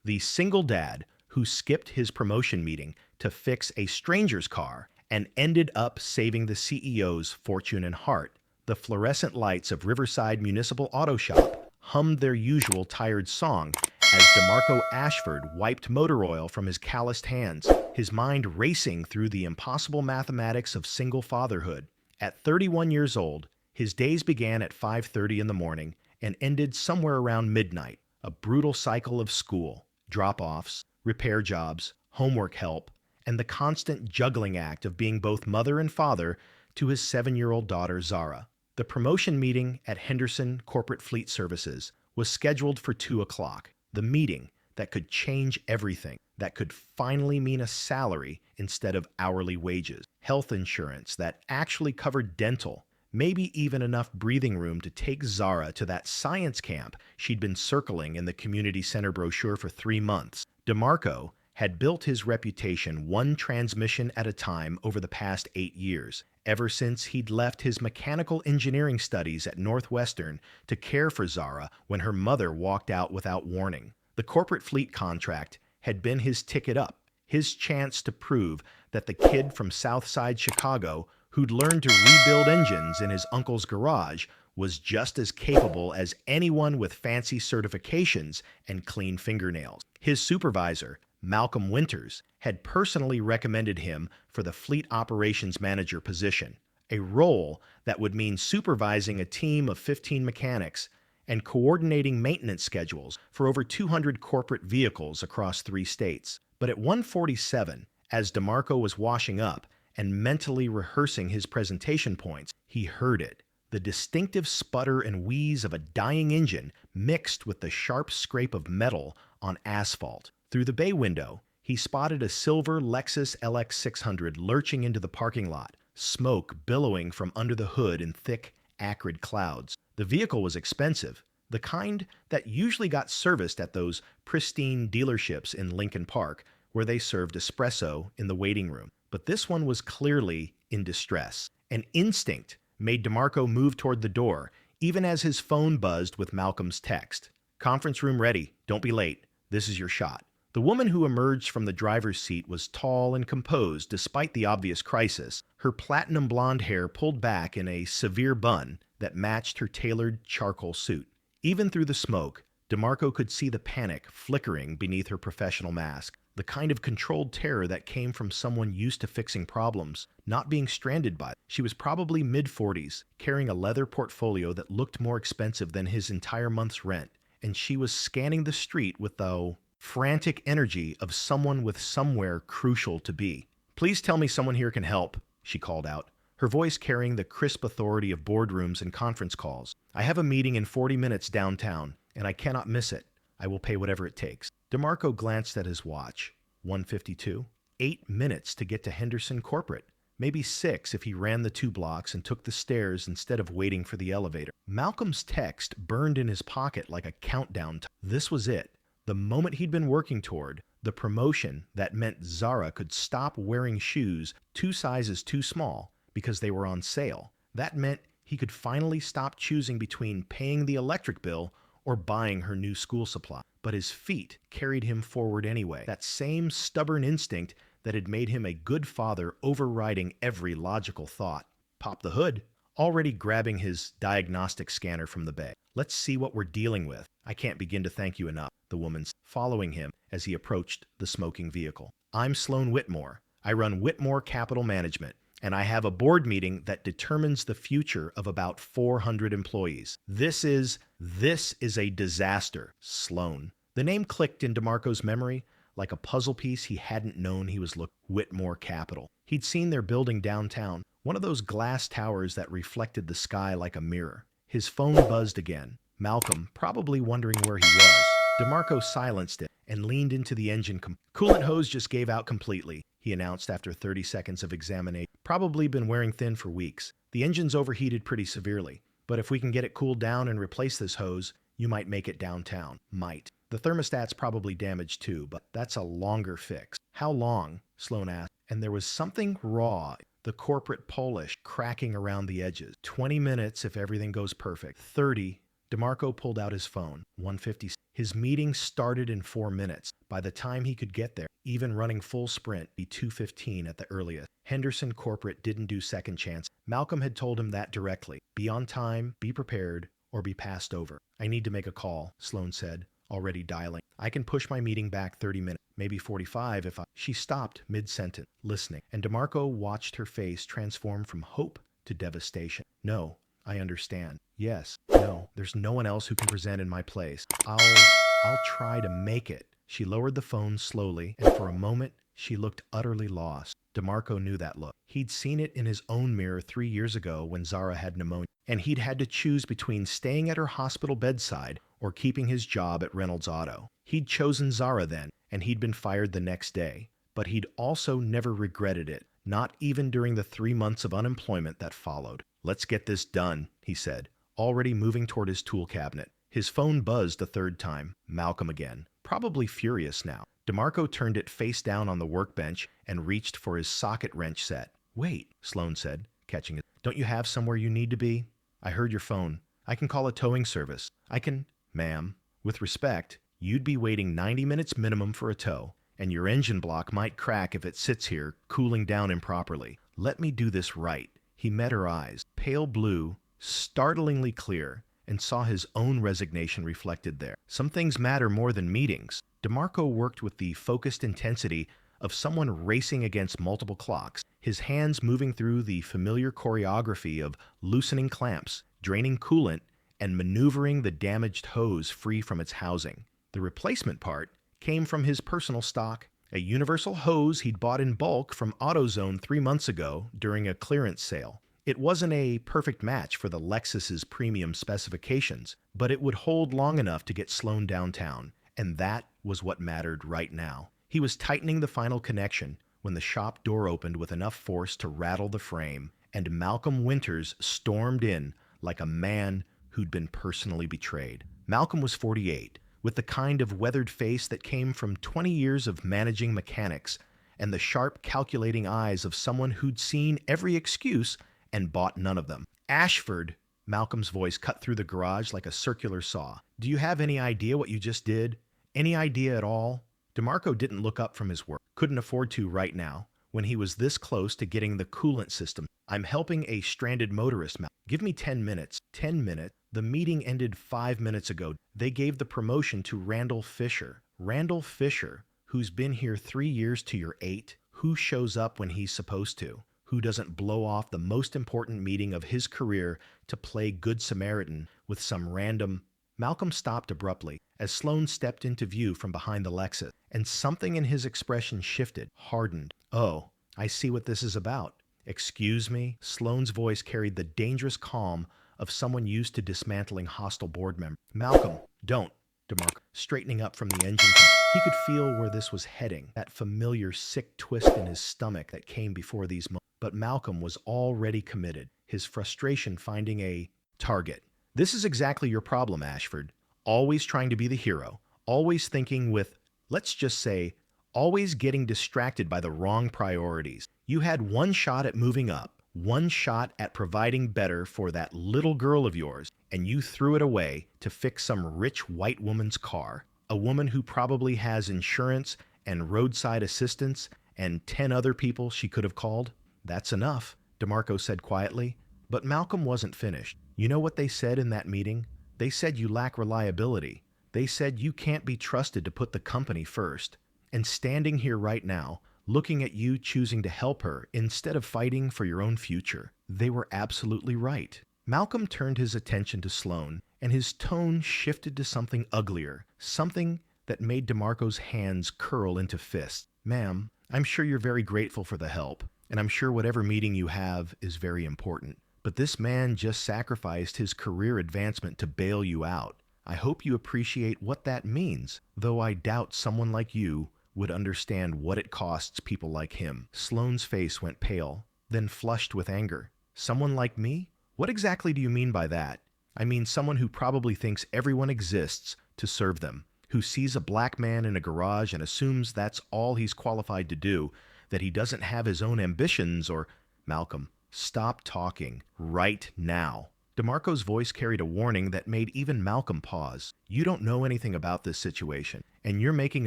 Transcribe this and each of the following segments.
the single dad who skipped his promotion meeting to fix a stranger's car and ended up saving the CEO's fortune and heart. The fluorescent lights of Riverside Municipal Auto Shop hummed their usual tired song as DeMarco Ashford wiped motor oil from his calloused hands, his mind racing through the impossible mathematics of single fatherhood. At 31 years old, his days began at 5:30 in the morning and ended somewhere around midnight, a brutal cycle of school, drop-offs, repair jobs, homework help, and the constant juggling act of being both mother and father to his 7-year-old daughter, Zara. The promotion meeting at Henderson Corporate Fleet Services was scheduled for 2 o'clock. The meeting that could change everything, that could finally mean a salary instead of hourly wages, health insurance that actually covered dental, maybe even enough breathing room to take Zara to that science camp she'd been circling in the community center brochure for 3 months. DeMarco had built his reputation one transmission at a time over the past 8 years, ever since he'd left his mechanical engineering studies at Northwestern to care for Zara when her mother walked out without warning. The corporate fleet contract had been his ticket up, his chance to prove that the kid from Southside Chicago who'd learned to rebuild engines in his uncle's garage was just as capable as anyone with fancy certifications and clean fingernails. His supervisor, Malcolm Winters, had personally recommended him for the fleet operations manager position, a role that would mean supervising a team of 15 mechanics and coordinating maintenance schedules for over 200 corporate vehicles across 3 states. But at 1:47, as DeMarco was washing up and mentally rehearsing his presentation points, he heard it. The distinctive sputter and wheeze of a dying engine mixed with the sharp scrape of metal on asphalt. Through the bay window, he spotted a silver Lexus LX600 lurching into the parking lot, smoke billowing from under the hood in thick, acrid clouds. The vehicle was expensive, the kind that usually got serviced at those pristine dealerships in Lincoln Park where they served espresso in the waiting room. But this one was clearly in distress. An instinct made DeMarco move toward the door, even as his phone buzzed with Malcolm's text. "Conference room ready. Don't be late. This is your shot." The woman who emerged from the driver's seat was tall and composed despite the obvious crisis, her platinum blonde hair pulled back in a severe bun that matched her tailored charcoal suit. Even through the smoke, DeMarco could see the panic flickering beneath her professional mask, the kind of controlled terror that came from someone used to fixing problems, not being stranded by them. She was probably mid-40s, carrying a leather portfolio that looked more expensive than his entire month's rent, and she was scanning the street with the frantic energy of someone with somewhere crucial to be. "Please tell me someone here can help," she called out, her voice carrying the crisp authority of boardrooms and conference calls. "I have a meeting in 40 minutes downtown, and I cannot miss it. I will pay whatever it takes." DeMarco glanced at his watch. 1:52. 8 minutes to get to Henderson Corporate. Maybe 6 if he ran the 2 blocks and took the stairs instead of waiting for the elevator. Malcolm's text burned in his pocket like a countdown. This was it. The moment he'd been working toward, the promotion that meant Zara could stop wearing shoes 2 sizes too small because they were on sale. That meant he could finally stop choosing between paying the electric bill or buying her new school supply. But his feet carried him forward anyway. That same stubborn instinct that had made him a good father overriding every logical thought. Pop the hood, already grabbing his diagnostic scanner from the bay. "Let's see what we're dealing with. I can't begin to thank you enough," the woman said, following him as he approached the smoking vehicle. "I'm Sloan Whitmore. I run Whitmore Capital Management, and I have a board meeting that determines the future of about 400 employees. This is a disaster, Sloan." The name clicked in DeMarco's memory like a puzzle piece he hadn't known he was looking. Whitmore Capital. He'd seen their building downtown, one of those glass towers that reflected the sky like a mirror. His phone buzzed again. Malcolm, probably wondering where he was. DeMarco silenced it and leaned into the engine. "Coolant hose just gave out completely," he announced after 30 seconds of examination. "Probably been wearing thin for weeks. The engine's overheated pretty severely, but if we can get it cooled down and replace this hose, you might make it downtown." Might. The thermostat's probably damaged too, but that's a longer fix. "How long?" Sloan asked, and there was something raw, the corporate Polish cracking around the edges. 20 minutes if everything goes perfect. 30 DeMarco pulled out his phone. 1:50. His meeting started in 4 minutes. By the time he could get there, even running full sprint, be 2:15 at the earliest. Henderson Corporate didn't do second chance. Malcolm had told him that directly. Be on time, be prepared, or be passed over. I need to make a call, Sloan said, already dialing. I can push my meeting back 30 minutes, maybe 45 if I... She stopped mid-sentence, listening, and DeMarco watched her face transform from hope to devastation. No, I understand. Yes, no, there's no one else who can present in my place. I'll try to make it. She lowered the phone slowly, and for a moment, she looked utterly lost. DeMarco knew that look. He'd seen it in his own mirror 3 years ago when Zara had pneumonia, and he'd had to choose between staying at her hospital bedside or keeping his job at Reynolds Auto. He'd chosen Zara then, and he'd been fired the next day. But he'd also never regretted it, not even during the 3 months of unemployment that followed. Let's get this done, he said, already moving toward his tool cabinet. His phone buzzed a third time. Malcolm again, probably furious now. DeMarco turned it face down on the workbench and reached for his socket wrench set. Wait, Sloan said, catching it. Don't you have somewhere you need to be? I heard your phone. I can call a towing service. I can... Ma'am, with respect, you'd be waiting 90 minutes minimum for a tow, and your engine block might crack if it sits here, cooling down improperly. Let me do this right. He met her eyes, pale blue, startlingly clear, and saw his own resignation reflected there. Some things matter more than meetings. DeMarco worked with the focused intensity of someone racing against multiple clocks, his hands moving through the familiar choreography of loosening clamps, draining coolant, and maneuvering the damaged hose free from its housing. The replacement part came from his personal stock, a universal hose he'd bought in bulk from AutoZone 3 months ago during a clearance sale. It wasn't a perfect match for the Lexus's premium specifications, but it would hold long enough to get Sloan downtown, and that was what mattered right now. He was tightening the final connection when the shop door opened with enough force to rattle the frame, and Malcolm Winters stormed in like a man who'd been personally betrayed. Malcolm was 48, with the kind of weathered face that came from 20 years of managing mechanics and the sharp, calculating eyes of someone who'd seen every excuse and bought none of them. Ashford, Malcolm's voice cut through the garage like a circular saw. Do you have any idea what you just did? Any idea at all? DeMarco didn't look up from his work. Couldn't afford to right now, when he was this close to getting the coolant system. I'm helping a stranded motorist. Give me 10 minutes. 10 minutes? The meeting ended 5 minutes ago. They gave the promotion to Randall Fisher. Randall Fisher, who's been here 3 years to your 8, who shows up when he's supposed to, who doesn't blow off the most important meeting of his career to play Good Samaritan with some random... Malcolm stopped abruptly as Sloan stepped into view from behind the Lexus, and something in his expression shifted, hardened. Oh, I see what this is about. Excuse me? Sloan's voice carried the dangerous calm of someone used to dismantling hostile board members. Malcolm, don't. DeMarco, straightening up from the engine. He could feel where this was heading, that familiar sick twist in his stomach that came before these moments. But Malcolm was already committed, his frustration finding a target. This is exactly your problem, Ashford. Always trying to be the hero, always thinking with, let's just say, always getting distracted by the wrong priorities. You had one shot at moving up, one shot at providing better for that little girl of yours, and you threw it away to fix some rich white woman's car, a woman who probably has insurance and roadside assistance and 10 other people she could have called. That's enough, DeMarco said quietly. But Malcolm wasn't finished. You know what they said in that meeting? They said you lack reliability. They said you can't be trusted to put the company first. And standing here right now, looking at you choosing to help her instead of fighting for your own future, they were absolutely right. Malcolm turned his attention to Sloan, and his tone shifted to something uglier, something that made DeMarco's hands curl into fists. Ma'am, I'm sure you're very grateful for the help, and I'm sure whatever meeting you have is very important. But this man just sacrificed his career advancement to bail you out. I hope you appreciate what that means, though I doubt someone like you would understand what it costs people like him. Sloan's face went pale, then flushed with anger. Someone like me? What exactly do you mean by that? I mean someone who probably thinks everyone exists to serve them, who sees a black man in a garage and assumes that's all he's qualified to do, that he doesn't have his own ambitions or... Malcolm, stop talking right now. DeMarco's voice carried a warning that made even Malcolm pause. You don't know anything about this situation, and you're making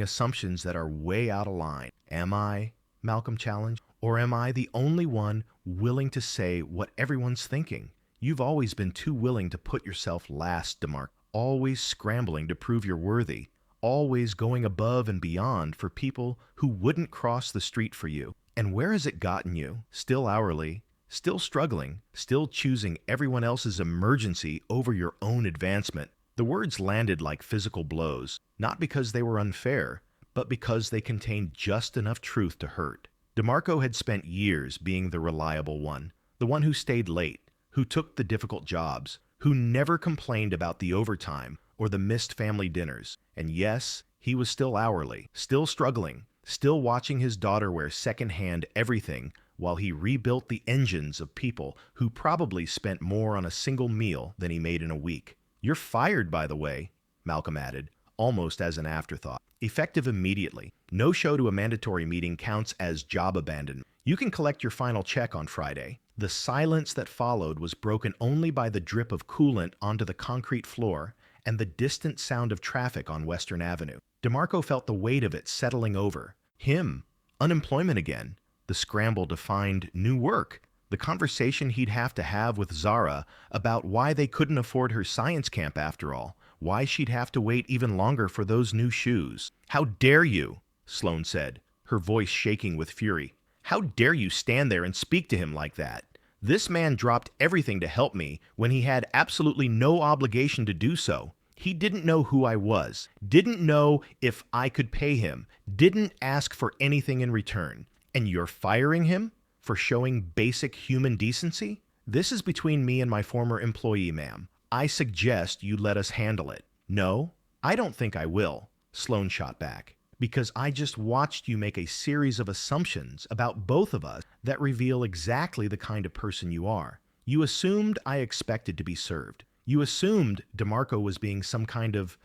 assumptions that are way out of line. Am I? Malcolm challenged. Or am I the only one willing to say what everyone's thinking? You've always been too willing to put yourself last, DeMarco. Always scrambling to prove you're worthy. Always going above and beyond for people who wouldn't cross the street for you. And where has it gotten you? Still hourly, still struggling, still choosing everyone else's emergency over your own advancement. The words landed like physical blows, not because they were unfair, but because they contained just enough truth to hurt. DeMarco had spent years being the reliable one, the one who stayed late, who took the difficult jobs, who never complained about the overtime or the missed family dinners. And yes, he was still hourly, still struggling, still watching his daughter wear secondhand everything while he rebuilt the engines of people who probably spent more on a single meal than he made in a week. You're fired, by the way, Malcolm added, almost as an afterthought. Effective immediately. No show to a mandatory meeting counts as job abandonment. You can collect your final check on Friday. The silence that followed was broken only by the drip of coolant onto the concrete floor and the distant sound of traffic on Western Avenue. DeMarco felt the weight of it settling over. Him. Unemployment again. The scramble to find new work. The conversation he'd have to have with Zara about why they couldn't afford her science camp after all. Why she'd have to wait even longer for those new shoes. How dare you, Sloan said, her voice shaking with fury. How dare you stand there and speak to him like that? This man dropped everything to help me when he had absolutely no obligation to do so. He didn't know who I was, didn't know if I could pay him, didn't ask for anything in return. And you're firing him for showing basic human decency? This is between me and my former employee, ma'am. I suggest you let us handle it. No, I don't think I will, Sloan shot back, because I just watched you make a series of assumptions about both of us that reveal exactly the kind of person you are. You assumed I expected to be served. You assumed DeMarco was being some kind of,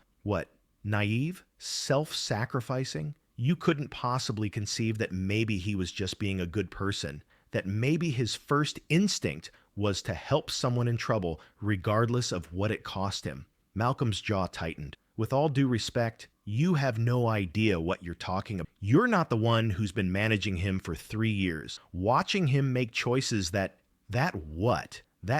naive? Self-sacrificing? You couldn't possibly conceive that maybe he was just being a good person, that maybe his first instinct was to help someone in trouble regardless of what it cost him. Malcolm's jaw tightened. With all due respect, you have no idea what you're talking about. You're not the one who's been managing him for 3 years, watching him make choices that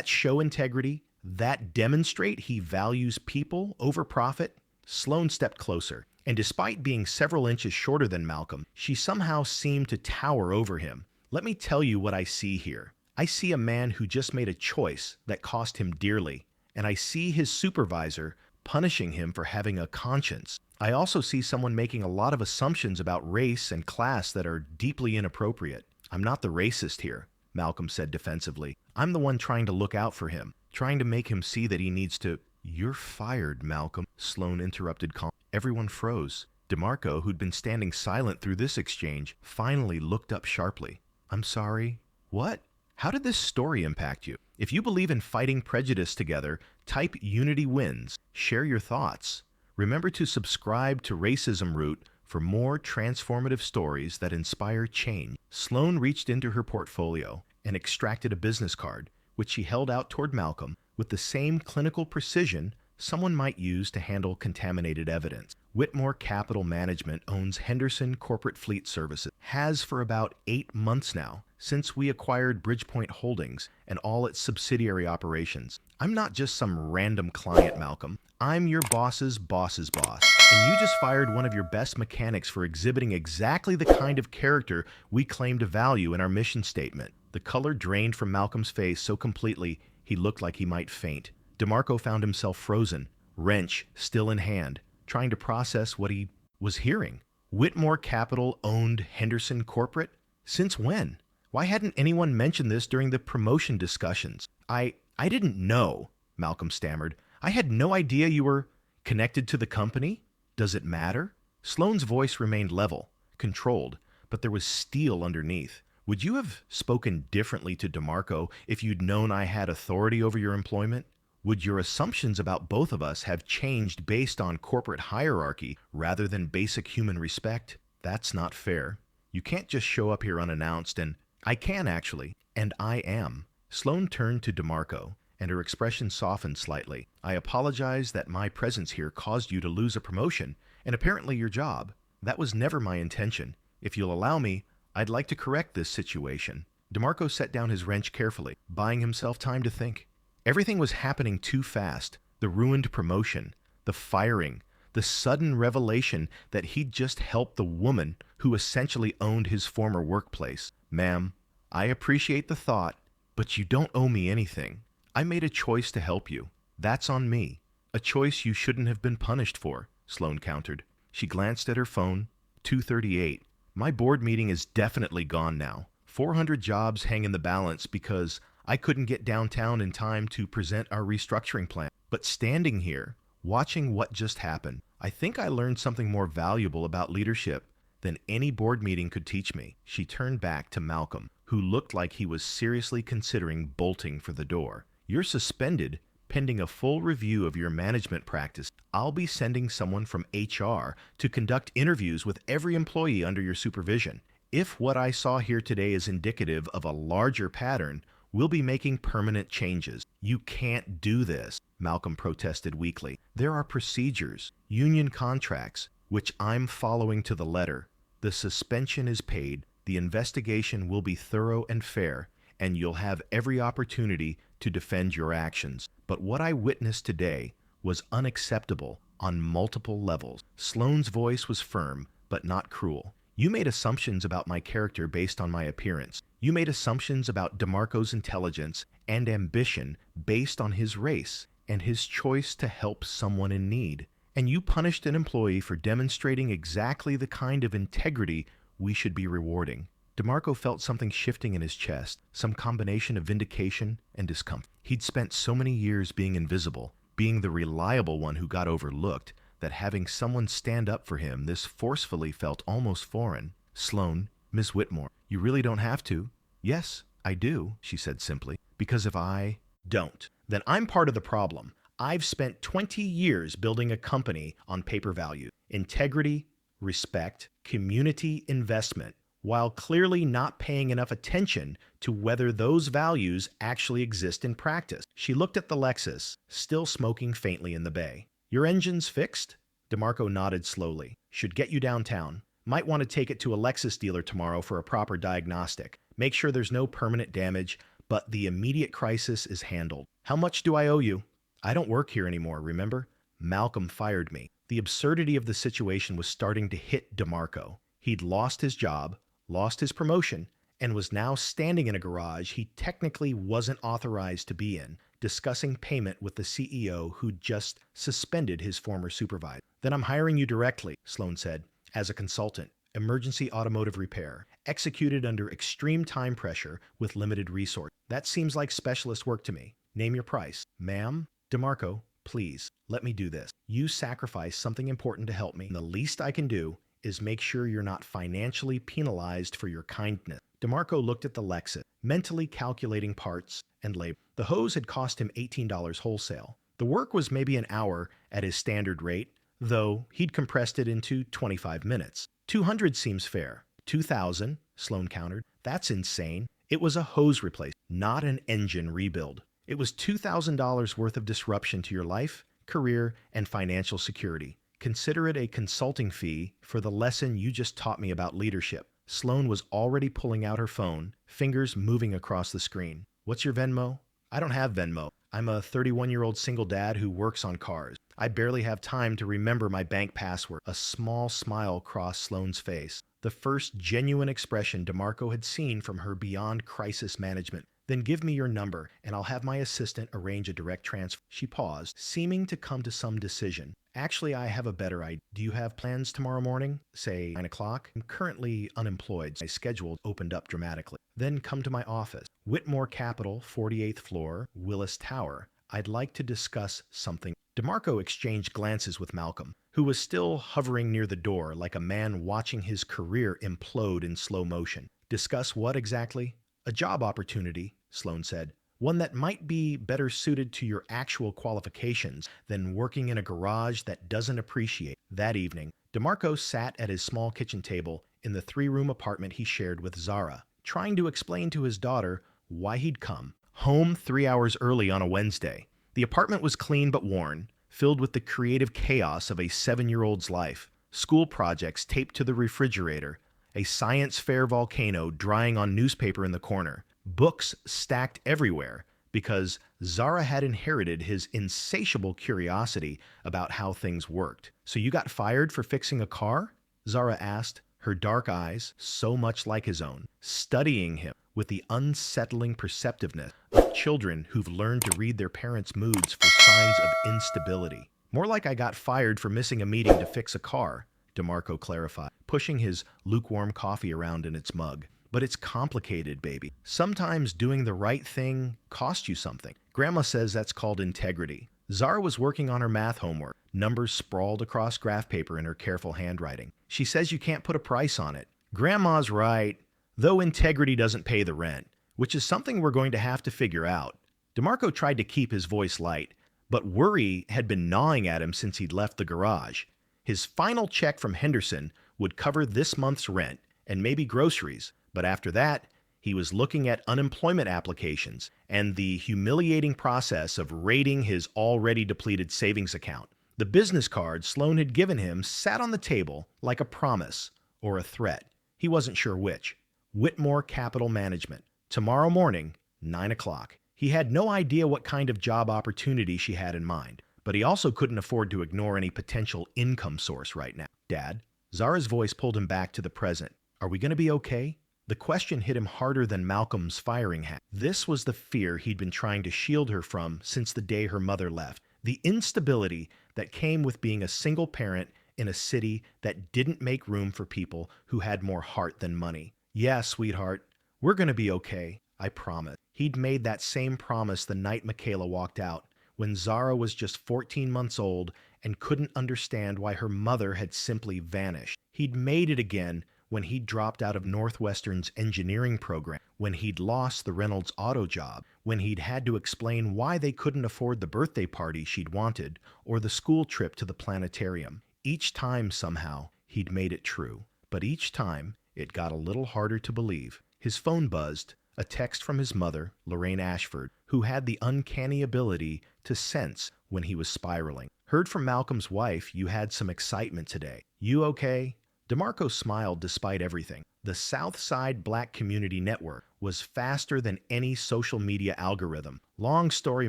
show integrity, that demonstrate he values people over profit. Sloan stepped closer, and despite being several inches shorter than Malcolm, she somehow seemed to tower over him. Let me tell you what I see here. I see a man who just made a choice that cost him dearly, and I see his supervisor punishing him for having a conscience. I also see someone making a lot of assumptions about race and class that are deeply inappropriate. I'm not the racist here, Malcolm said defensively. I'm the one trying to look out for him, trying to make him see that he needs to... You're fired, Malcolm, Sloan interrupted calmly. Everyone froze. DeMarco, who'd been standing silent through this exchange, finally looked up sharply. I'm sorry. What? How did this story impact you? If you believe in fighting prejudice together, type Unity Wins. Share your thoughts. Remember to subscribe to Racism Root for more transformative stories that inspire change. Sloan reached into her portfolio and extracted a business card, which she held out toward Malcolm with the same clinical precision someone might use to handle contaminated evidence. Whitmore Capital Management owns Henderson Corporate Fleet Services, has for about 8 months now, since we acquired Bridgepoint Holdings and all its subsidiary operations. I'm not just some random client, Malcolm. I'm your boss's boss's boss. And you just fired one of your best mechanics for exhibiting exactly the kind of character we claim to value in our mission statement. The color drained from Malcolm's face so completely he looked like he might faint. DeMarco found himself frozen, wrench still in hand, trying to process what he was hearing. Whitmore Capital owned Henderson Corporate? Since when? Why hadn't anyone mentioned this during the promotion discussions? I didn't know, Malcolm stammered. I had no idea you were connected to the company. Does it matter? Sloane's voice remained level, controlled, but there was steel underneath. Would you have spoken differently to DeMarco if you'd known I had authority over your employment? Would your assumptions about both of us have changed based on corporate hierarchy rather than basic human respect? That's not fair. You can't just show up here unannounced and... I can, actually, and I am. Sloan turned to DeMarco, and her expression softened slightly. I apologize that my presence here caused you to lose a promotion, and apparently your job. That was never my intention. If you'll allow me, I'd like to correct this situation. DeMarco set down his wrench carefully, buying himself time to think. Everything was happening too fast. The ruined promotion, the firing, the sudden revelation that he'd just helped the woman who essentially owned his former workplace. Ma'am, I appreciate the thought, but you don't owe me anything. I made a choice to help you. That's on me. A choice you shouldn't have been punished for, Sloan countered. She glanced at her phone. 2:38. My board meeting is definitely gone now. 400 jobs hang in the balance because I couldn't get downtown in time to present our restructuring plan. But standing here, watching what just happened, I think I learned something more valuable about leadership than any board meeting could teach me. She turned back to Malcolm, who looked like he was seriously considering bolting for the door. You're suspended pending a full review of your management practice. I'll be sending someone from HR to conduct interviews with every employee under your supervision. If what I saw here today is indicative of a larger pattern, we'll be making permanent changes. You can't do this, Malcolm protested weakly. There are procedures, union contracts, which I'm following to the letter. The suspension is paid, the investigation will be thorough and fair, and you'll have every opportunity to defend your actions. But what I witnessed today was unacceptable on multiple levels. Sloane's voice was firm, but not cruel. You made assumptions about my character based on my appearance. You made assumptions about DeMarco's intelligence and ambition based on his race and his choice to help someone in need. And you punished an employee for demonstrating exactly the kind of integrity we should be rewarding. DeMarco felt something shifting in his chest, some combination of vindication and discomfort. He'd spent so many years being invisible, being the reliable one who got overlooked, that having someone stand up for him this forcefully felt almost foreign. Sloan, Miss Whitmore, you really don't have to. Yes, I do, she said simply, because if I don't, then I'm part of the problem. I've spent 20 years building a company on paper value, integrity, respect, community investment, while clearly not paying enough attention to whether those values actually exist in practice. She looked at the Lexus, still smoking faintly in the bay. Your engine's fixed? DeMarco nodded slowly. Should get you downtown. Might want to take it to a Lexus dealer tomorrow for a proper diagnostic. Make sure there's no permanent damage, but the immediate crisis is handled. How much do I owe you? I don't work here anymore, remember? Malcolm fired me. The absurdity of the situation was starting to hit DeMarco. He'd lost his job, lost his promotion, and was now standing in a garage he technically wasn't authorized to be in, discussing payment with the CEO who'd just suspended his former supervisor. Then I'm hiring you directly, Sloan said, as a consultant, emergency automotive repair, executed under extreme time pressure with limited resources. That seems like specialist work to me. Name your price. Ma'am? DeMarco, please, let me do this. You sacrificed something important to help me. And the least I can do is make sure you're not financially penalized for your kindness. DeMarco looked at the Lexus, mentally calculating parts and labor. The hose had cost him $18 wholesale. The work was maybe an hour at his standard rate, though he'd compressed it into 25 minutes. 200 seems fair. 2,000, Sloan countered. That's insane. It was a hose replacement, not an engine rebuild. It was $2,000 worth of disruption to your life, career, and financial security. Consider it a consulting fee for the lesson you just taught me about leadership. Sloan was already pulling out her phone, fingers moving across the screen. What's your Venmo? I don't have Venmo. I'm a 31-year-old single dad who works on cars. I barely have time to remember my bank password. A small smile crossed Sloan's face, the first genuine expression DeMarco had seen from her beyond crisis management. Then give me your number, and I'll have my assistant arrange a direct transfer. She paused, seeming to come to some decision. Actually, I have a better idea. Do you have plans tomorrow morning? Say 9 o'clock? I'm currently unemployed. My schedule opened up dramatically. Then come to my office. Whitmore Capital, 48th floor, Willis Tower. I'd like to discuss something. DeMarco exchanged glances with Malcolm, who was still hovering near the door like a man watching his career implode in slow motion. Discuss what exactly? A job opportunity, Sloan said. One that might be better suited to your actual qualifications than working in a garage that doesn't appreciate. That evening, DeMarco sat at his small kitchen table in the 3-room apartment he shared with Zara, trying to explain to his daughter why he'd come, Home 3 hours early on a Wednesday. The apartment was clean but worn, filled with the creative chaos of a 7-year-old's life. School projects taped to the refrigerator, a science fair volcano drying on newspaper in the corner, books stacked everywhere because Zara had inherited his insatiable curiosity about how things worked. "So you got fired for fixing a car?" Zara asked, her dark eyes, so much like his own, studying him with the unsettling perceptiveness of children who've learned to read their parents' moods for signs of instability. "More like I got fired for missing a meeting to fix a car," DeMarco clarified, pushing his lukewarm coffee around in its mug. "But it's complicated, baby. Sometimes doing the right thing costs you something. Grandma says that's called integrity." Zara was working on her math homework, numbers sprawled across graph paper in her careful handwriting. "She says you can't put a price on it." "Grandma's right, though integrity doesn't pay the rent, which is something we're going to have to figure out." DeMarco tried to keep his voice light, but worry had been gnawing at him since he'd left the garage. His final check from Henderson would cover this month's rent and maybe groceries, but after that, he was looking at unemployment applications and the humiliating process of raiding his already depleted savings account. The business card Sloan had given him sat on the table like a promise or a threat. He wasn't sure which. Whitmore Capital Management. Tomorrow morning, 9 o'clock. He had no idea what kind of job opportunity she had in mind, but he also couldn't afford to ignore any potential income source right now. "Dad?" Zara's voice pulled him back to the present. "Are we going to be okay?" The question hit him harder than Malcolm's firing had. This was the fear he'd been trying to shield her from since the day her mother left. The instability that came with being a single parent in a city that didn't make room for people who had more heart than money. "Yeah, sweetheart, we're going to be okay, I promise." He'd made that same promise the night Michaela walked out, when Zara was just 14 months old and couldn't understand why her mother had simply vanished. He'd made it again when he'd dropped out of Northwestern's engineering program, when he'd lost the Reynolds auto job, when he'd had to explain why they couldn't afford the birthday party she'd wanted or the school trip to the planetarium. Each time, somehow, he'd made it true. But each time, it got a little harder to believe. His phone buzzed, a text from his mother, Lorraine Ashford, who had the uncanny ability to sense when he was spiraling. "Heard from Malcolm's wife you had some excitement today. You okay?" DeMarco smiled despite everything. The Southside Black Community Network was faster than any social media algorithm. "Long story,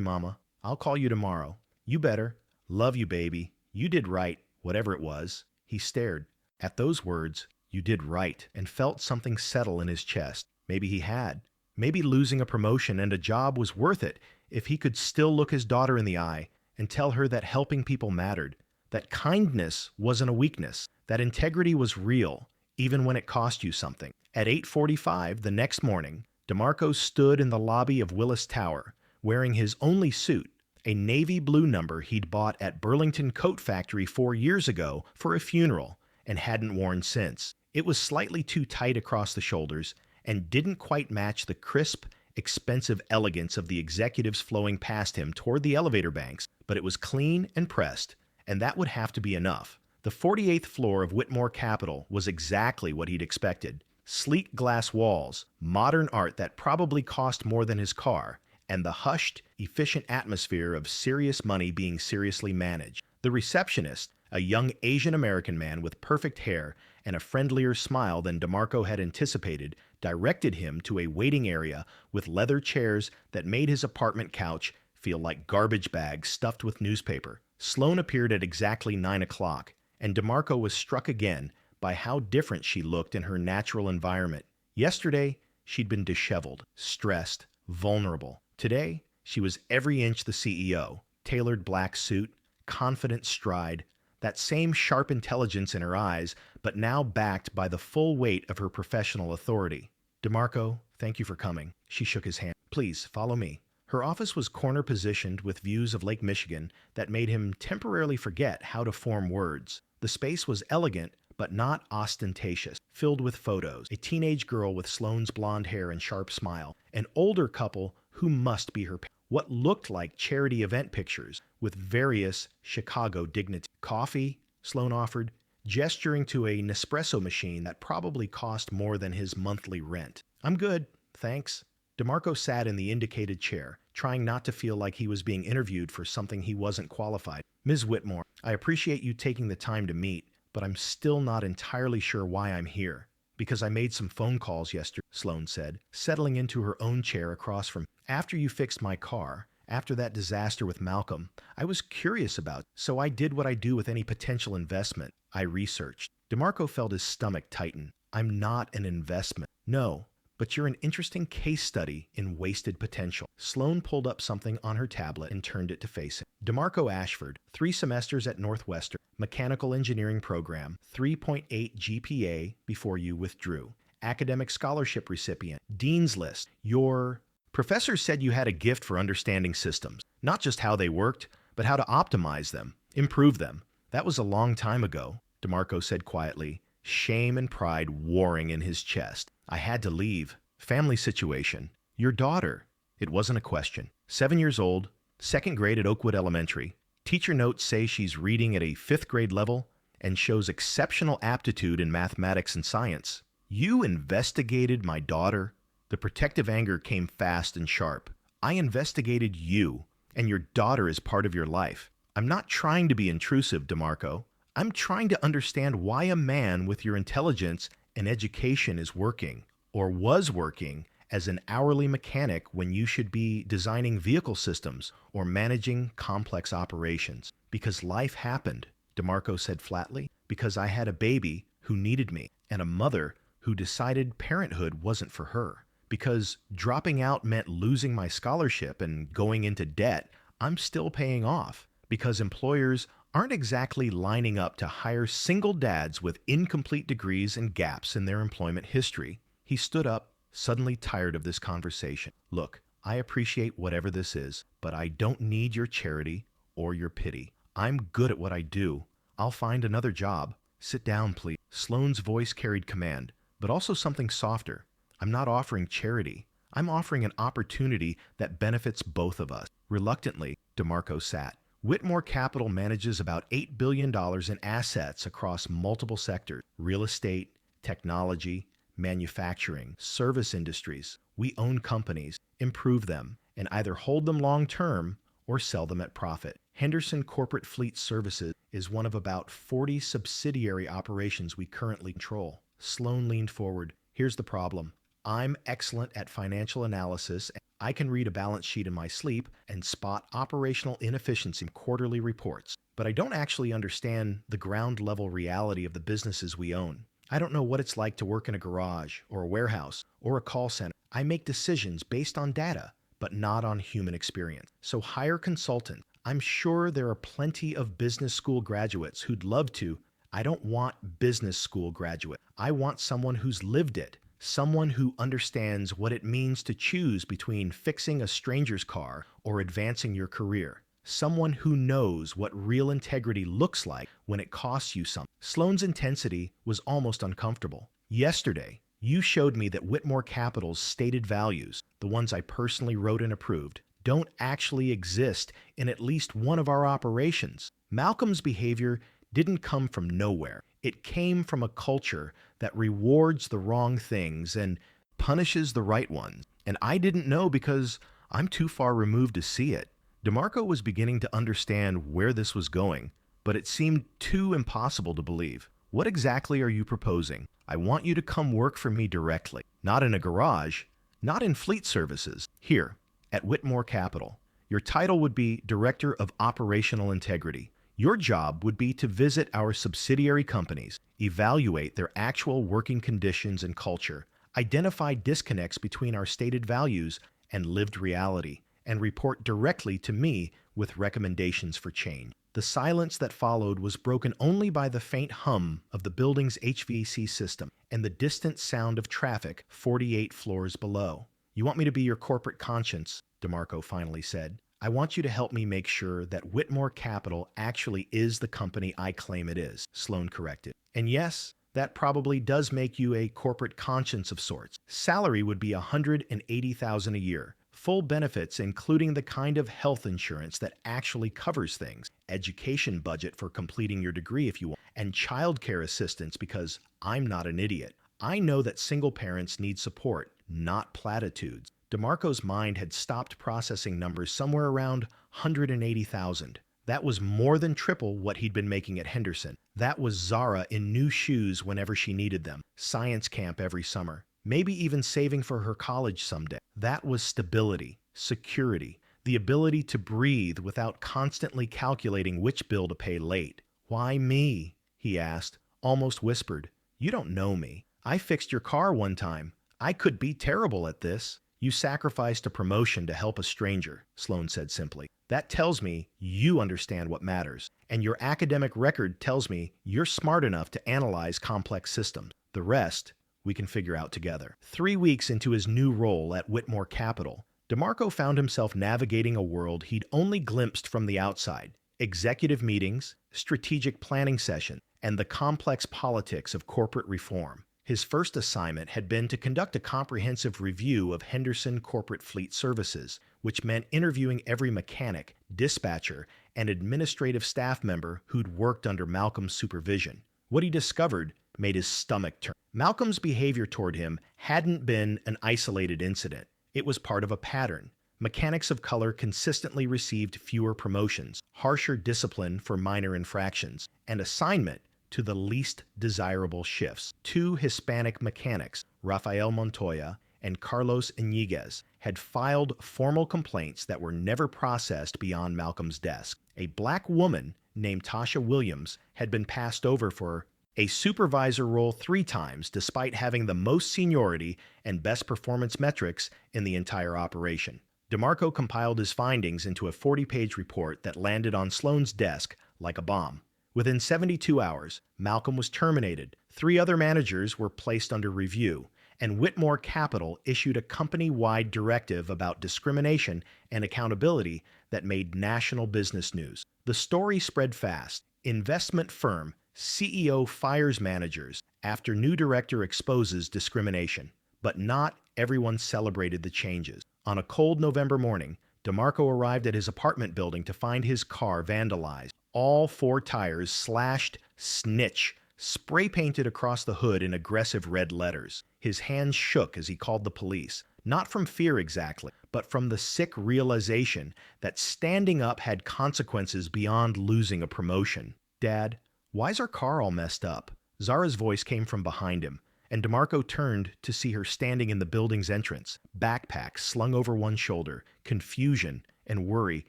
Mama. I'll call you tomorrow." "You better. Love you, baby. You did right, whatever it was." He stared. At those words, "You did right," and felt something settle in his chest. Maybe he had. Maybe losing a promotion and a job was worth it if he could still look his daughter in the eye and tell her that helping people mattered, that kindness wasn't a weakness, that integrity was real, even when it cost you something. At 8:45 the next morning, DeMarco stood in the lobby of Willis Tower, wearing his only suit, a navy blue number he'd bought at Burlington Coat Factory 4 years ago for a funeral and hadn't worn since. It was slightly too tight across the shoulders and didn't quite match the crisp, expensive elegance of the executives flowing past him toward the elevator banks, but it was clean and pressed, and that would have to be enough. The 48th floor of Whitmore Capital was exactly what he'd expected. Sleek glass walls, modern art that probably cost more than his car, and the hushed, efficient atmosphere of serious money being seriously managed. The receptionist, a young Asian American man with perfect hair and a friendlier smile than DeMarco had anticipated, directed him to a waiting area with leather chairs that made his apartment couch feel like garbage bags stuffed with newspaper. Sloan appeared at exactly 9 o'clock, and DeMarco was struck again by how different she looked in her natural environment. Yesterday, she'd been disheveled, stressed, vulnerable. Today, she was every inch the CEO, tailored black suit, confident stride, that same sharp intelligence in her eyes, but now backed by the full weight of her professional authority. "DeMarco, thank you for coming." She shook his hand. "Please, follow me." Her office was corner-positioned with views of Lake Michigan that made him temporarily forget how to form words. The space was elegant, but not ostentatious, filled with photos. A teenage girl with Sloane's blonde hair and sharp smile. An older couple who must be her parents. What looked like charity event pictures with various Chicago dignitaries. "Coffee?" Sloan offered, gesturing to a Nespresso machine that probably cost more than his monthly rent. "I'm good, thanks." DeMarco sat in the indicated chair, trying not to feel like he was being interviewed for something he wasn't qualified. Ms. Whitmore, I appreciate you taking the time to meet, but I'm still not entirely sure why I'm here. Because I made some phone calls yesterday, Sloan said, settling into her own chair across from. After you fixed my car, after that disaster with Malcolm, I was curious about it, so I did what I do with any potential investment. I researched. DeMarco felt his stomach tighten. I'm not an investment. No, but you're an interesting case study in wasted potential. Sloan pulled up something on her tablet and turned it to face him. DeMarco Ashford, 3 semesters at Northwestern, mechanical engineering program, 3.8 GPA before you withdrew. Academic scholarship recipient, Dean's List. Your professor said you had a gift for understanding systems, not just how they worked, but how to optimize them, improve them. That was a long time ago, DeMarco said quietly, shame and pride warring in his chest. I had to leave. Family situation. Your daughter. It wasn't a question. 7 years old, 2nd grade at Oakwood Elementary. Teacher notes say she's reading at a 5th grade level and shows exceptional aptitude in mathematics and science. You investigated my daughter? The protective anger came fast and sharp. I investigated you, and your daughter is part of your life. I'm not trying to be intrusive, DeMarco. I'm trying to understand why a man with your intelligence and education is working, or was working, as an hourly mechanic when you should be designing vehicle systems or managing complex operations. Because life happened, DeMarco said flatly. Because I had a baby who needed me, and a mother who decided parenthood wasn't for her. Because dropping out meant losing my scholarship and going into debt, I'm still paying off. Because employers aren't exactly lining up to hire single dads with incomplete degrees and gaps in their employment history. He stood up, suddenly tired of this conversation. Look, I appreciate whatever this is, but I don't need your charity or your pity. I'm good at what I do. I'll find another job. Sit down, please. Sloane's voice carried command, but also something softer. I'm not offering charity. I'm offering an opportunity that benefits both of us. Reluctantly, DeMarco sat. Whitmore Capital manages about $8 billion in assets across multiple sectors: real estate, technology, manufacturing, service industries. We own companies, improve them, and either hold them long-term or sell them at profit. Henderson Corporate Fleet Services is one of about 40 subsidiary operations we currently control. Sloan leaned forward. Here's the problem. I'm excellent at financial analysis. I can read a balance sheet in my sleep and spot operational inefficiency in quarterly reports. But I don't actually understand the ground-level reality of the businesses we own. I don't know what it's like to work in a garage or a warehouse or a call center. I make decisions based on data, but not on human experience. So hire consultants. I'm sure there are plenty of business school graduates who'd love to. I don't want business school graduate. I want someone who's lived it. Someone who understands what it means to choose between fixing a stranger's car or advancing your career. Someone who knows what real integrity looks like when it costs you something. Sloane's intensity was almost uncomfortable. Yesterday, you showed me that Whitmore Capital's stated values, the ones I personally wrote and approved, don't actually exist in at least one of our operations. Malcolm's behavior didn't come from nowhere. It came from a culture that rewards the wrong things and punishes the right ones. And I didn't know because I'm too far removed to see it. DeMarco was beginning to understand where this was going, but it seemed too impossible to believe. What exactly are you proposing? I want you to come work for me directly. Not in a garage, not in fleet services. Here, at Whitmore Capital. Your title would be Director of Operational Integrity. Your job would be to visit our subsidiary companies, evaluate their actual working conditions and culture, identify disconnects between our stated values and lived reality, and report directly to me with recommendations for change. The silence that followed was broken only by the faint hum of the building's HVAC system and the distant sound of traffic 48 floors below. You want me to be your corporate conscience, DeMarco finally said. I want you to help me make sure that Whitmore Capital actually is the company I claim it is, Sloan corrected. And yes, that probably does make you a corporate conscience of sorts. Salary would be $180,000 a year. Full benefits, including the kind of health insurance that actually covers things, education budget for completing your degree if you want, and childcare assistance because I'm not an idiot. I know that single parents need support, not platitudes. DeMarco's mind had stopped processing numbers somewhere around 180,000. That was more than triple what he'd been making at Henderson. That was Zara in new shoes whenever she needed them, science camp every summer, maybe even saving for her college someday. That was stability, security, the ability to breathe without constantly calculating which bill to pay late. "Why me?" he asked, almost whispered. "You don't know me. I fixed your car one time. I could be terrible at this." "You sacrificed a promotion to help a stranger," Sloan said simply. "That tells me you understand what matters, and your academic record tells me you're smart enough to analyze complex systems. The rest, we can figure out together." 3 weeks into his new role at Whitmore Capital, DeMarco found himself navigating a world he'd only glimpsed from the outside: executive meetings, strategic planning sessions, and the complex politics of corporate reform. His first assignment had been to conduct a comprehensive review of Henderson Corporate Fleet Services, which meant interviewing every mechanic, dispatcher, and administrative staff member who'd worked under Malcolm's supervision. What he discovered made his stomach turn. Malcolm's behavior toward him hadn't been an isolated incident. It was part of a pattern. Mechanics of color consistently received fewer promotions, harsher discipline for minor infractions, and assignment to the least desirable shifts. 2 Hispanic mechanics, Rafael Montoya and Carlos Iñiguez, had filed formal complaints that were never processed beyond Malcolm's desk. A black woman named Tasha Williams had been passed over for a supervisor role 3 times, despite having the most seniority and best performance metrics in the entire operation. DeMarco compiled his findings into a 40-page report that landed on Sloan's desk like a bomb. Within 72 hours, Malcolm was terminated, 3 other managers were placed under review, and Whitmore Capital issued a company-wide directive about discrimination and accountability that made national business news. The story spread fast. Investment firm CEO fires managers after new director exposes discrimination. But not everyone celebrated the changes. On a cold November morning, DeMarco arrived at his apartment building to find his car vandalized. All 4 tires slashed, snitch, spray-painted across the hood in aggressive red letters. His hands shook as he called the police, not from fear exactly, but from the sick realization that standing up had consequences beyond losing a promotion. "Dad, why's our car all messed up?" Zara's voice came from behind him, and DeMarco turned to see her standing in the building's entrance, backpack slung over one shoulder, confusion and worry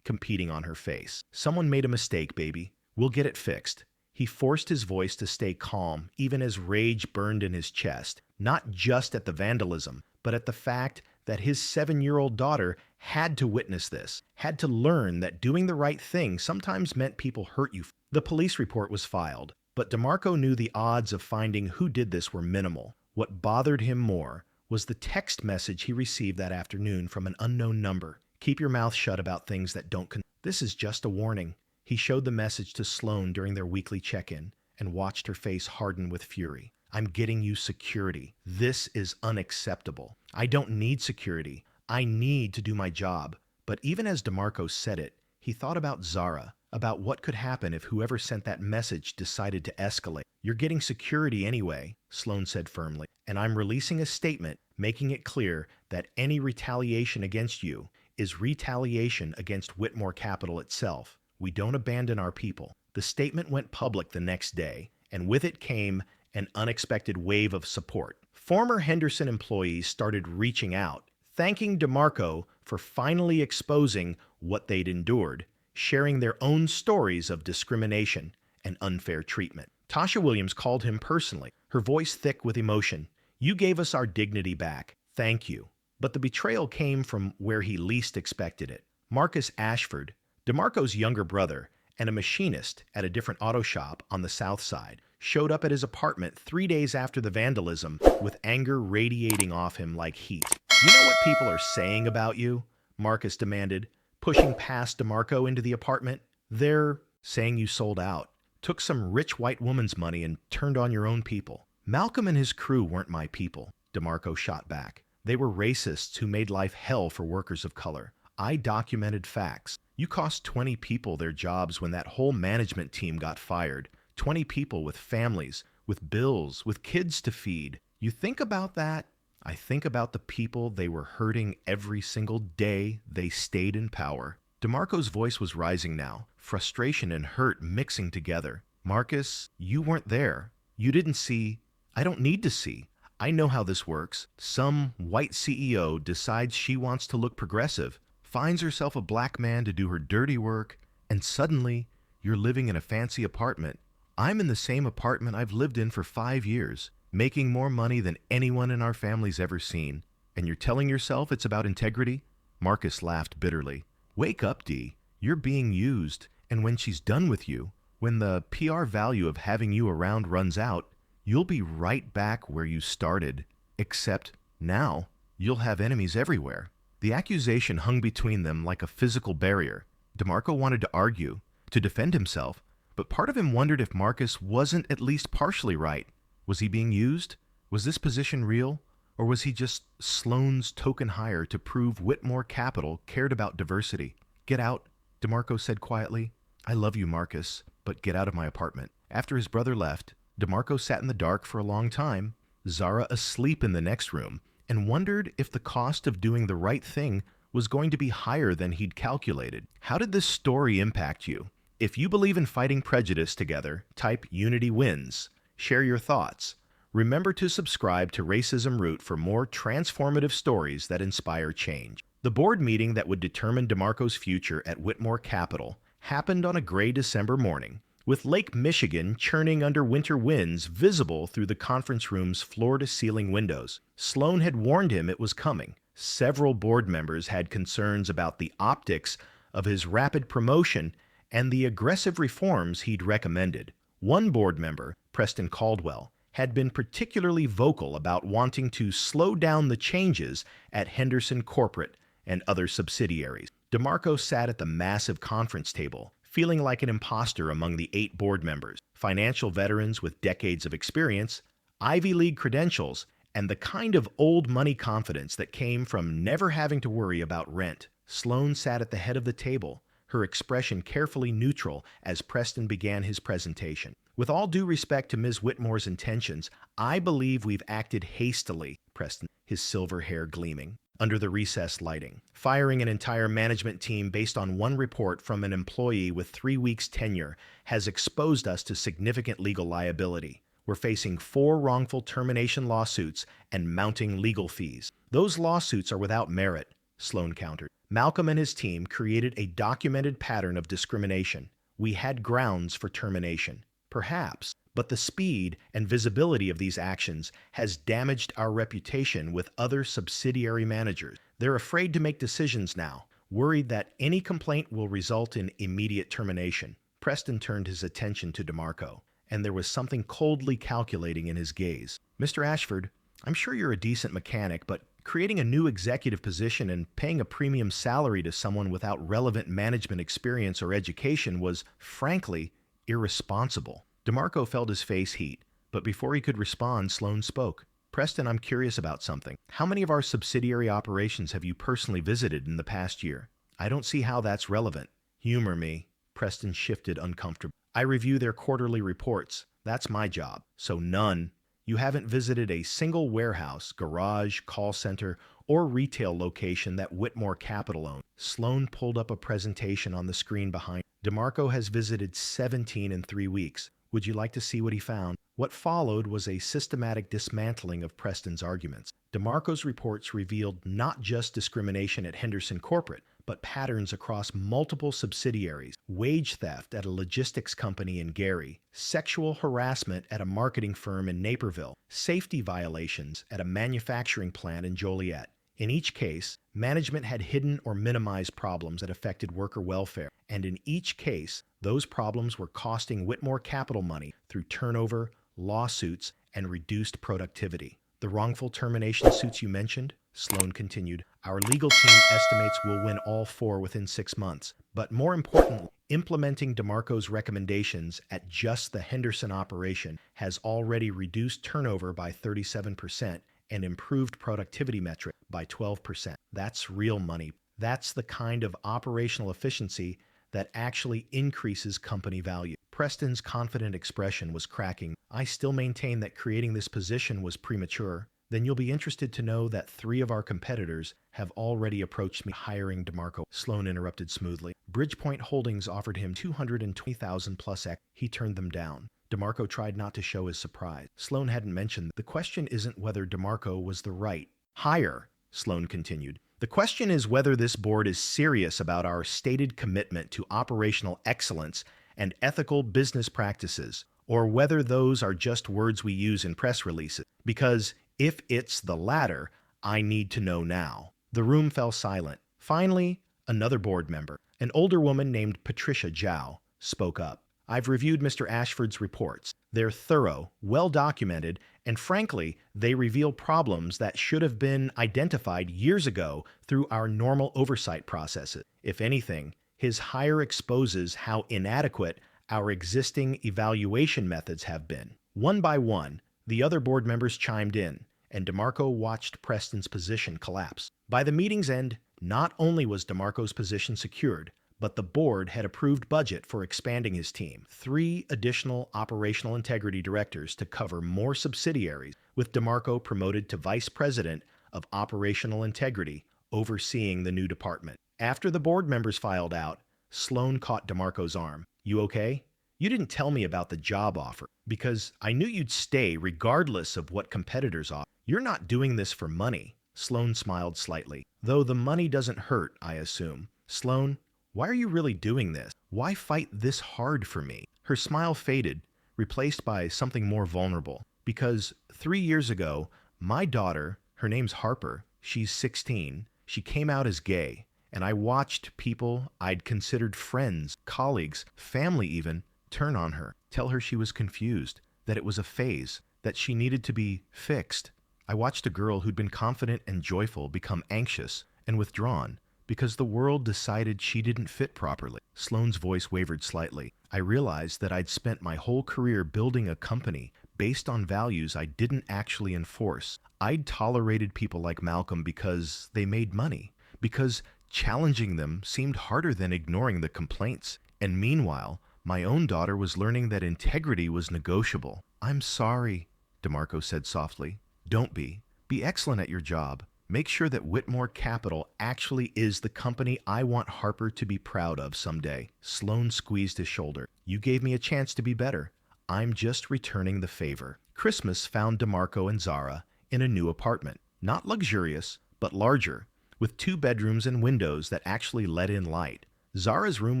competing on her face. "Someone made a mistake, baby. We'll get it fixed." He forced his voice to stay calm, even as rage burned in his chest, not just at the vandalism, but at the fact that his 7-year-old daughter had to witness this, had to learn that doing the right thing sometimes meant people hurt you. The police report was filed, but DeMarco knew the odds of finding who did this were minimal. What bothered him more was the text message he received that afternoon from an unknown number. "Keep your mouth shut about things that don't This is just a warning." He showed the message to Sloan during their weekly check-in and watched her face harden with fury. "I'm getting you security. This is unacceptable. I don't need security. I need to do my job." But even as DeMarco said it, he thought about Zara, about what could happen if whoever sent that message decided to escalate. "You're getting security anyway," Sloan said firmly, "and I'm releasing a statement making it clear that any retaliation against you is retaliation against Whitmore Capital itself. We don't abandon our people." The statement went public the next day, and with it came an unexpected wave of support. Former Henderson employees started reaching out, thanking DeMarco for finally exposing what they'd endured, sharing their own stories of discrimination and unfair treatment. Tasha Williams called him personally, her voice thick with emotion. "You gave us our dignity back. Thank you." But the betrayal came from where he least expected it. Marcus Ashford, DeMarco's younger brother and a machinist at a different auto shop on the south side, showed up at his apartment 3 days after the vandalism with anger radiating off him like heat. "You know what people are saying about you?" Marcus demanded, pushing past DeMarco into the apartment. "They're saying you sold out, took some rich white woman's money and turned on your own people." "Malcolm and his crew weren't my people," DeMarco shot back. "They were racists who made life hell for workers of color. I documented facts. You cost 20 people their jobs when that whole management team got fired. 20 people with families, with bills, with kids to feed. You think about that?" I think about the people they were hurting every single day they stayed in power. DeMarco's voice was rising now, frustration and hurt mixing together. Marcus, you weren't there. You didn't see. I don't need to see. I know how this works. Some white CEO decides she wants to look progressive, finds herself a black man to do her dirty work, and suddenly you're living in a fancy apartment. I'm in the same apartment I've lived in for 5 years, making more money than anyone in our family's ever seen. And you're telling yourself it's about integrity? Marcus laughed bitterly. Wake up, Dee. You're being used, and when she's done with you, when the PR value of having you around runs out, you'll be right back where you started. Except now, you'll have enemies everywhere. The accusation hung between them like a physical barrier. DeMarco wanted to argue, to defend himself, but part of him wondered if Marcus wasn't at least partially right. Was he being used? Was this position real? Or was he just Sloan's token hire to prove Whitmore Capital cared about diversity? Get out, DeMarco said quietly. I love you, Marcus, but get out of my apartment. After his brother left, DeMarco sat in the dark for a long time, Zara asleep in the next room, and wondered if the cost of doing the right thing was going to be higher than he'd calculated. How did this story impact you? If you believe in fighting prejudice together, type Unity Wins. Share your thoughts. Remember to subscribe to Racism Root for more transformative stories that inspire change. The board meeting that would determine DeMarco's future at Whitmore Capital happened on a gray December morning, with Lake Michigan churning under winter winds visible through the conference room's floor-to-ceiling windows. Sloan had warned him it was coming. Several board members had concerns about the optics of his rapid promotion and the aggressive reforms he'd recommended. One board member, Preston Caldwell, had been particularly vocal about wanting to slow down the changes at Henderson Corporate and other subsidiaries. DeMarco sat at the massive conference table, feeling like an imposter among the 8 board members, financial veterans with decades of experience, Ivy League credentials, and the kind of old money confidence that came from never having to worry about rent. Sloan sat at the head of the table, her expression carefully neutral as Preston began his presentation. With all due respect to Ms. Whitmore's intentions, I believe we've acted hastily, Preston, his silver hair gleaming, under the recessed lighting. Firing an entire management team based on one report from an employee with 3 weeks tenure has exposed us to significant legal liability. We're facing 4 wrongful termination lawsuits and mounting legal fees. Those lawsuits are without merit, Sloan countered. Malcolm and his team created a documented pattern of discrimination. We had grounds for termination. Perhaps, but the speed and visibility of these actions has damaged our reputation with other subsidiary managers. They're afraid to make decisions now, worried that any complaint will result in immediate termination. Preston turned his attention to DeMarco, and there was something coldly calculating in his gaze. Mr. Ashford, I'm sure you're a decent mechanic, but creating a new executive position and paying a premium salary to someone without relevant management experience or education was, frankly, irresponsible. DeMarco felt his face heat, but before he could respond, Sloan spoke. Preston, I'm curious about something. How many of our subsidiary operations have you personally visited in the past year? I don't see how that's relevant. Humor me. Preston shifted uncomfortably. I review their quarterly reports. That's my job. So none. You haven't visited a single warehouse, garage, call center, or retail location that Whitmore Capital owned. Sloan pulled up a presentation on the screen behind. DeMarco has visited 17 in 3 weeks. Would you like to see what he found? What followed was a systematic dismantling of Preston's arguments. DeMarco's reports revealed not just discrimination at Henderson Corporate, but patterns across multiple subsidiaries, wage theft at a logistics company in Gary, sexual harassment at a marketing firm in Naperville, safety violations at a manufacturing plant in Joliet. In each case, management had hidden or minimized problems that affected worker welfare, and in each case, those problems were costing Whitmore Capital money through turnover, lawsuits, and reduced productivity. The wrongful termination suits you mentioned, Sloan continued, our legal team estimates we'll win all 4 within 6 months. But more importantly, implementing DeMarco's recommendations at just the Henderson operation has already reduced turnover by 37% and improved productivity metric by 12%. That's real money. That's the kind of operational efficiency that actually increases company value. Preston's confident expression was cracking. I still maintain that creating this position was premature. Then you'll be interested to know that 3 of our competitors have already approached me hiring DeMarco. Sloan interrupted smoothly. Bridgepoint Holdings offered him 220,000 plus X. He turned them down. DeMarco tried not to show his surprise. Sloan hadn't mentioned. The question isn't whether DeMarco was the right hire, Sloan continued. The question is whether this board is serious about our stated commitment to operational excellence and ethical business practices, or whether those are just words we use in press releases. Because if it's the latter, I need to know now. The room fell silent. Finally, another board member, an older woman named Patricia Zhao, spoke up. I've reviewed Mr. Ashford's reports. They're thorough, well-documented, and frankly, they reveal problems that should have been identified years ago through our normal oversight processes. If anything, his hire exposes how inadequate our existing evaluation methods have been. One by one, the other board members chimed in, and DeMarco watched Preston's position collapse. By the meeting's end, not only was DeMarco's position secured, but the board had approved budget for expanding his team. 3 additional operational integrity directors to cover more subsidiaries, with DeMarco promoted to vice president of operational integrity, overseeing the new department. After the board members filed out, Sloan caught DeMarco's arm. You okay? You didn't tell me about the job offer, because I knew you'd stay regardless of what competitors offer. You're not doing this for money. Sloan smiled slightly. Though the money doesn't hurt, I assume. Sloan, why are you really doing this? Why fight this hard for me? Her smile faded, replaced by something more vulnerable. Because 3 years ago, my daughter, her name's Harper, she's 16, she came out as gay, and I watched people I'd considered friends, colleagues, family even, turn on her, tell her she was confused, that it was a phase, that she needed to be fixed. I watched a girl who'd been confident and joyful become anxious and withdrawn, because the world decided she didn't fit properly. Sloan's voice wavered slightly. I realized that I'd spent my whole career building a company based on values I didn't actually enforce. I'd tolerated people like Malcolm because they made money, because challenging them seemed harder than ignoring the complaints. And meanwhile, my own daughter was learning that integrity was negotiable. I'm sorry, DeMarco said softly. Don't be. Be excellent at your job. Make sure that Whitmore Capital actually is the company I want Harper to be proud of someday. Sloan squeezed his shoulder. You gave me a chance to be better. I'm just returning the favor. Christmas found DeMarco and Zara in a new apartment. Not luxurious, but larger, with 2 bedrooms and windows that actually let in light. Zara's room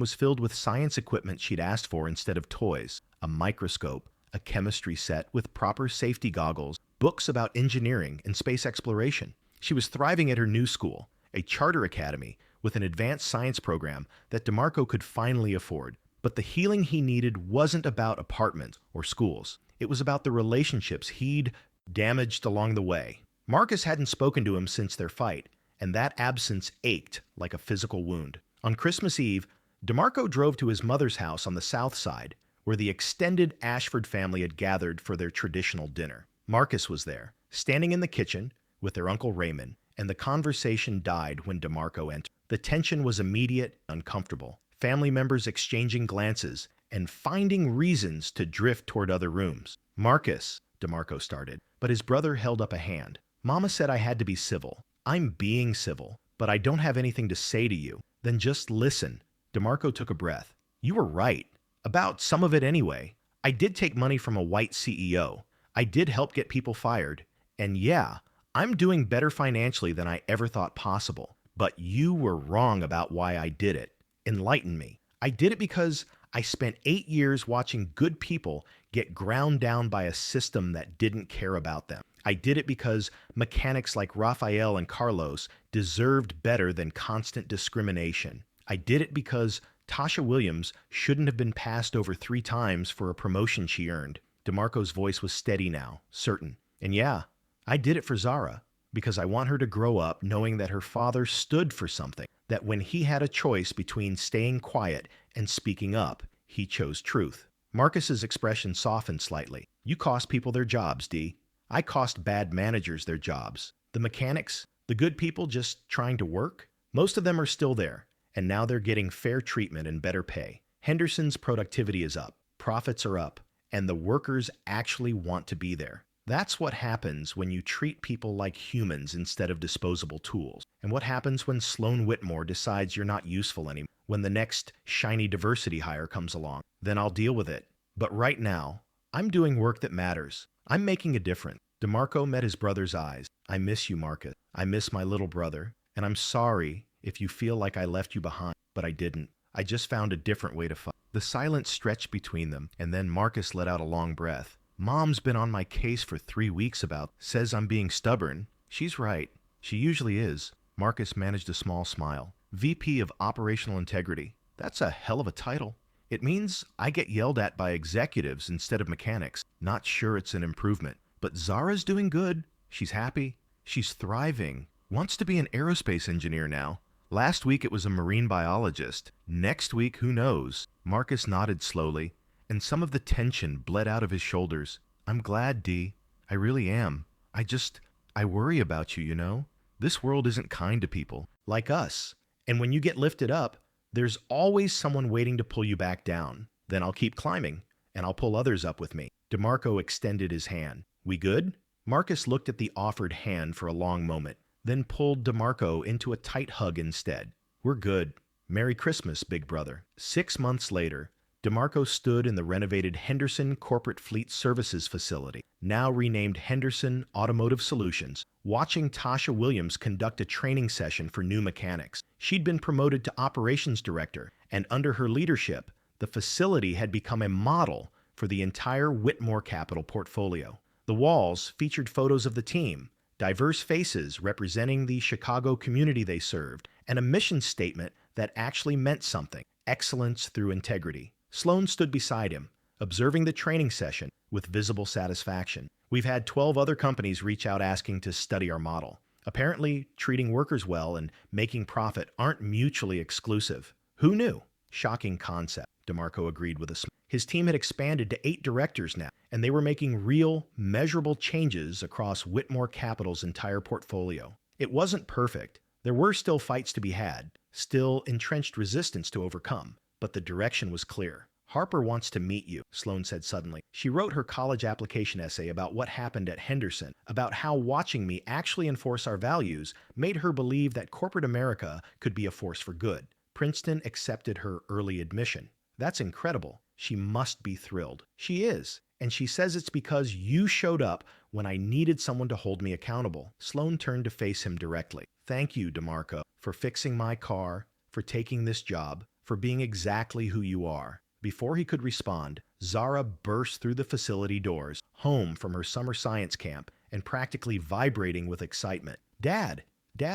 was filled with science equipment she'd asked for instead of toys. A microscope, a chemistry set with proper safety goggles, books about engineering and space exploration. She was thriving at her new school, a charter academy with an advanced science program that DeMarco could finally afford. But the healing he needed wasn't about apartments or schools. It was about the relationships he'd damaged along the way. Marcus hadn't spoken to him since their fight, and that absence ached like a physical wound. On Christmas Eve, DeMarco drove to his mother's house on the south side, where the extended Ashford family had gathered for their traditional dinner. Marcus was there, standing in the kitchen with their Uncle Raymond, and the conversation died when DeMarco entered. The tension was immediate, uncomfortable. Family members exchanging glances and finding reasons to drift toward other rooms. Marcus, DeMarco started, but his brother held up a hand. Mama said I had to be civil. I'm being civil, but I don't have anything to say to you. Then just listen. DeMarco took a breath. You were right. About some of it anyway. I did take money from a white CEO. I did help get people fired. And yeah, I'm doing better financially than I ever thought possible. But you were wrong about why I did it. Enlighten me. I did it because I spent 8 years watching good people get ground down by a system that didn't care about them. I did it because mechanics like Rafael and Carlos deserved better than constant discrimination. I did it because Tasha Williams shouldn't have been passed over 3 times for a promotion she earned. DeMarco's voice was steady now, certain. And yeah, I did it for Zara, because I want her to grow up knowing that her father stood for something, that when he had a choice between staying quiet and speaking up, he chose truth. Marcus's expression softened slightly. You cost people their jobs, D. I cost bad managers their jobs. The mechanics, the good people just trying to work, most of them are still there, and now they're getting fair treatment and better pay. Henderson's productivity is up, profits are up, and the workers actually want to be there. That's what happens when you treat people like humans instead of disposable tools. And what happens when Sloan Whitmore decides you're not useful anymore? When the next shiny diversity hire comes along, then I'll deal with it. But right now, I'm doing work that matters. I'm making a difference. DeMarco met his brother's eyes. I miss you, Marcus. I miss my little brother. And I'm sorry if you feel like I left you behind, but I didn't. I just found a different way to fight. The silence stretched between them, and then Marcus let out a long breath. Mom's been on my case for 3 weeks says I'm being stubborn. She's right. She usually is. Marcus managed a small smile. VP of Operational Integrity. That's a hell of a title. It means I get yelled at by executives instead of mechanics. Not sure it's an improvement. But Zara's doing good. She's happy. She's thriving. Wants to be an aerospace engineer now. Last week it was a marine biologist. Next week, who knows? Marcus nodded slowly, and some of the tension bled out of his shoulders. I'm glad, Dee. I really am. I worry about you, you know? This world isn't kind to people, like us. And when you get lifted up, there's always someone waiting to pull you back down. Then I'll keep climbing, and I'll pull others up with me. DeMarco extended his hand. We good? Marcus looked at the offered hand for a long moment, then pulled DeMarco into a tight hug instead. We're good. Merry Christmas, big brother. 6 months later, DeMarco stood in the renovated Henderson Corporate Fleet Services facility, now renamed Henderson Automotive Solutions, watching Tasha Williams conduct a training session for new mechanics. She'd been promoted to operations director, and under her leadership, the facility had become a model for the entire Whitmore Capital portfolio. The walls featured photos of the team, diverse faces representing the Chicago community they served, and a mission statement that actually meant something: excellence through integrity. Sloan stood beside him, observing the training session with visible satisfaction. We've had 12 other companies reach out asking to study our model. Apparently, treating workers well and making profit aren't mutually exclusive. Who knew? Shocking concept, DeMarco agreed with a smile. His team had expanded to 8 directors now, and they were making real, measurable changes across Whitmore Capital's entire portfolio. It wasn't perfect. There were still fights to be had, still entrenched resistance to overcome, but the direction was clear. Harper wants to meet you, Sloan said suddenly. She wrote her college application essay about what happened at Henderson, about how watching me actually enforce our values made her believe that corporate America could be a force for good. Princeton accepted her early admission. That's incredible. She must be thrilled. She is. And she says it's because you showed up when I needed someone to hold me accountable. Sloan turned to face him directly. Thank you, DeMarco, for fixing my car, for taking this job, for being exactly who you are. Before he could respond, Zara burst through the facility doors, home from her summer science camp, and practically vibrating with excitement. Dad,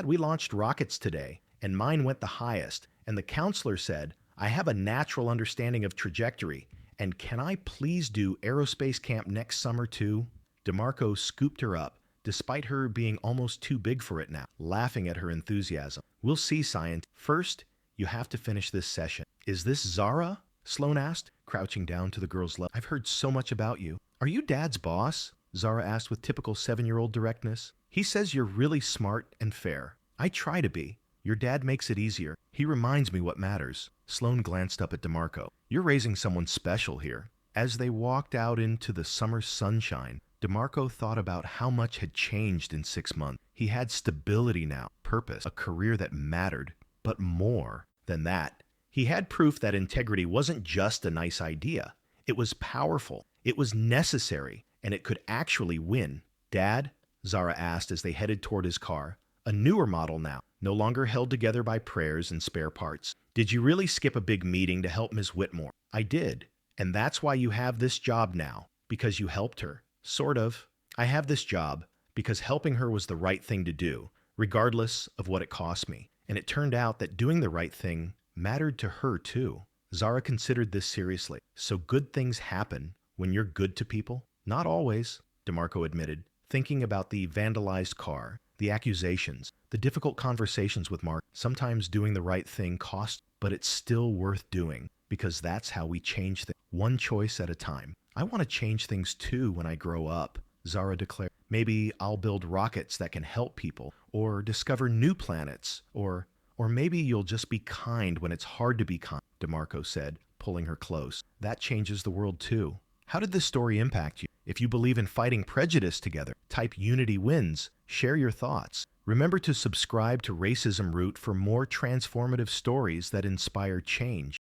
we launched rockets today, and mine went the highest, and the counselor said, I have a natural understanding of trajectory, and can I please do aerospace camp next summer too? DeMarco scooped her up, despite her being almost too big for it now, laughing at her enthusiasm. We'll see, science. First, you have to finish this session. Is this Zara? Sloan asked, crouching down to the girl's level. I've heard so much about you. Are you Dad's boss? Zara asked with typical 7-year-old directness. He says you're really smart and fair. I try to be. Your dad makes it easier. He reminds me what matters. Sloan glanced up at DeMarco. You're raising someone special here. As they walked out into the summer sunshine, DeMarco thought about how much had changed in 6 months. He had stability now, purpose, a career that mattered, but more than that. He had proof that integrity wasn't just a nice idea. It was powerful, it was necessary, and it could actually win. Dad? Zara asked as they headed toward his car. A newer model now, no longer held together by prayers and spare parts. Did you really skip a big meeting to help Miss Whitmore? I did. And that's why you have this job now, because you helped her. Sort of. I have this job because helping her was the right thing to do, regardless of what it cost me. And it turned out that doing the right thing mattered to her too. Zara considered this seriously. So good things happen when you're good to people? Not always, DeMarco admitted, thinking about the vandalized car, the accusations, the difficult conversations with Mark. Sometimes doing the right thing costs, but it's still worth doing, because that's how we change things, one choice at a time. I want to change things too when I grow up, Zara declared. Maybe I'll build rockets that can help people, or discover new planets, or maybe you'll just be kind when it's hard to be kind, DeMarco said, pulling her close. That changes the world too. How did this story impact you? If you believe in fighting prejudice together, type Unity Wins. Share your thoughts. Remember to subscribe to Racism Root for more transformative stories that inspire change.